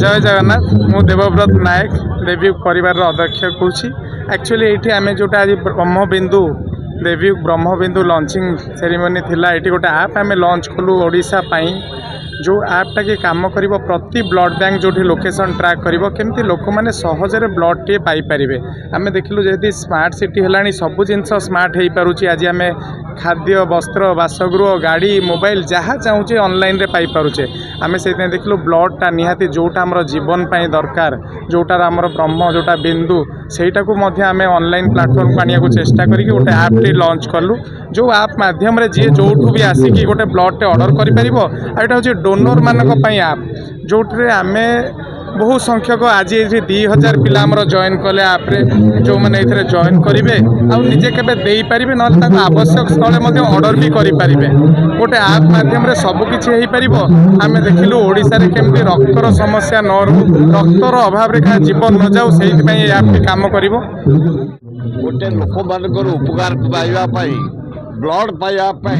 जय जगन्नाथ मु देवव्रत नायक देवयुग परिवार अध्यक्ष कौची एक्चुअली ये आम जोटा आज ब्रह्मबिंदु देवयुग ब्रह्मबिंदु लॉन्चिंग सेरेमनी थिला ये गोटे ऐप आम लॉन्च कलु ओडिशा पाई जो ऐपटा कि काम कर प्रति ब्लड बैंक जो लोकेशन ट्रैक कर केमती लोक मैंने सहजरे ब्लड टे पाइपर आम देखिलु जदि स्मार्ट सिटी है सब जिनस स्मार्ट हो पारुची आज आम खाद्य वस्त्र बासगृह गाड़ी मोबाइल जहाँ चाहूचे ऑनलाइन रे पाई पारुचे आम से देखिलु ब्लडटा निहाती जोटा आम जीवन पाई दरकार जोटार आमर ब्रह्म जोटा बिंदु सेटा को आम ऑनलाइन प्लेटफॉर्म को आने को चेष्टा करी गोटे ऐप टे लॉन्च कलु जो ऐप माध्यम रे जी जोठू भी आसिकी गोटे ब्लड टे ऑर्डर करि परिबो एटा होचे डोनर मानक पई ऐप जोटरे आमे बहु संख्यक आज ये 2000 पिला आमर जॉइन कले आप्रे जो मैंने ये जॉइन करेंगे आजे के पारे ना आवश्यक स्थले ऑर्डर भी करेंगे गोटे ऐप माध्यम सबकि आम देखिलु ओडिशा रे केमती रक्तर समस्या न रू रक्तर अभाव क्या जीवन न जाऊ से ऐप काम कर गोटे लोक मान उपकार पाइबापी ब्लड पाइबापी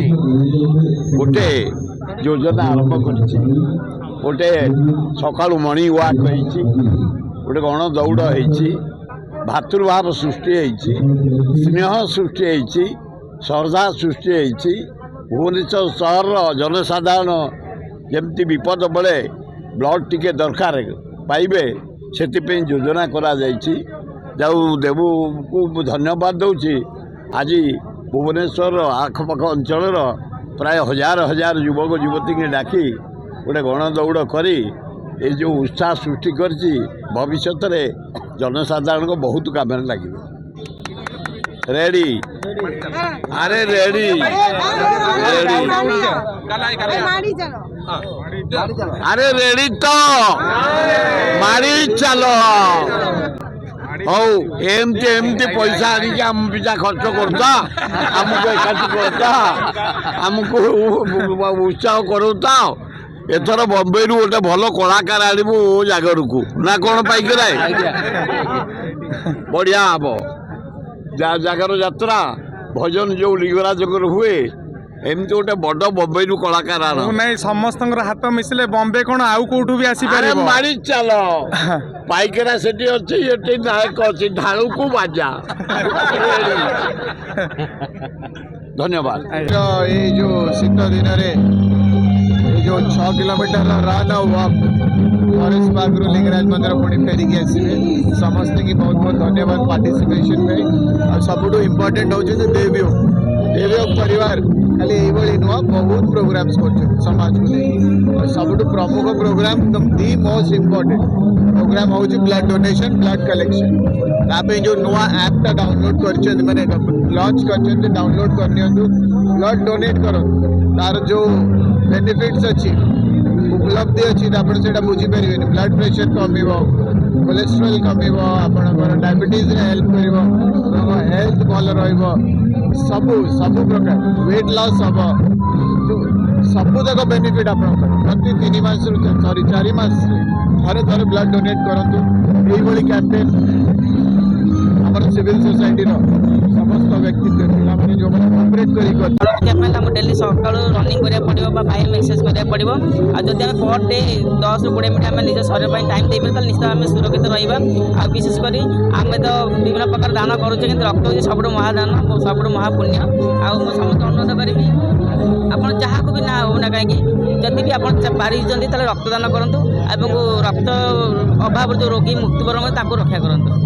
गोटे योजना आरंभ कर गोटे सका मर्निंग वाक गोटे गण दौड़ हो भातृभाव सृष्टि स्नेह सृष्टि श्रद्धा सृष्टि भुवनेश्वर सहर जनसाधारण जमती विपद बेले ब्लड टिके दरकार पाइबे से योजना करा देवू को धन्यवाद दूची आज भुवनेश्वर आखपाख अंचल प्राय हजार हजार युवक युवती के डाकी गोटे गण दौड़ करी ये जो उत्साह सृष्टि कर भविष्य में जनसाधारण को बहुत काम लगे रेडी अरे रेडी अरे रेडी तो मारी चलो हौ एमती एमती पैसा आनिक आम पिछा खर्च करता आमको एकाठी करता आमको उत्साह करता एथर बम्बई रु गोटे भल कलाकार आणबू जागर को ना कौन पाइकरा बढ़िया हम जागर यात्रा भजन जो लिंगराज हुए एमती गोटे बड़ बम्बई रु कलाकार आण नहीं समस्त हाथ मिसले बम्बे कौन आउ कौटू भी आसी पारे मारी चल पाइकरा से अच्छी नायक अच्छी ढालू को बाजा धन्यवाद ये जो शीत दिन जो 6 किलोमीटर रन और वॉक फॉरेस्ट पार्क रु लिंगराज मंदिर पुणी फेरिकी आसवे समस्त की बहुत बहुत धन्यवाद पार्टिसिपेशन में और सबुठ इम्पोर्टेंट होचे देवयोग परिवार खाली यही नुह बहुत प्रोग्राम्स कर समाज को लेकिन सबुठ प्रमुख program the most important program हूँ ब्लड डोनेशन ब्लड कलेक्शन जो नुआ ऐपटा डाउनलोड कर मैंने लॉन्च कर डाउनलोड करनी ब्लड डोनेट करो तार जो बेनिफिट्स अच्छी उपलब्धि अच्छी से बुझीपर ब्लड प्रेशर कम कोलेस्ट्रोल कम आप डायबिटीज हेल्प कर हेल्थ भल रबू सबू प्रकार वेट लॉस हम सबू तक बेनिफिट आप प्रति 3 मास सॉरी 4 मास थे थे ब्लड डोनेट करूँ यही कैंपेन आम सिविल सोसाइटी समस्त व्यक्ति पे जो कॉपरेट कर डेली सका रनिंग करा पड़ो व्यायाम एक्सरसाइज करा पड़ो आदि आम पर डे 10 ରୁ 20 मिनट आम निज शरीर पर टाइम दे पारे निश्चित आम सुरक्षित रहा विशेषकर आम तो विभिन्न प्रकार दान करुचे कि रक्त हूँ सब महादान सब महापुण्य आ समस्त अनुरोध करी आप जहाँ को भी ना हो ना कहीं जदि भी आप पारी रक्तदान करूँ और रक्त अभाव जो रोगी मृत्युवरण रक्षा करूँ।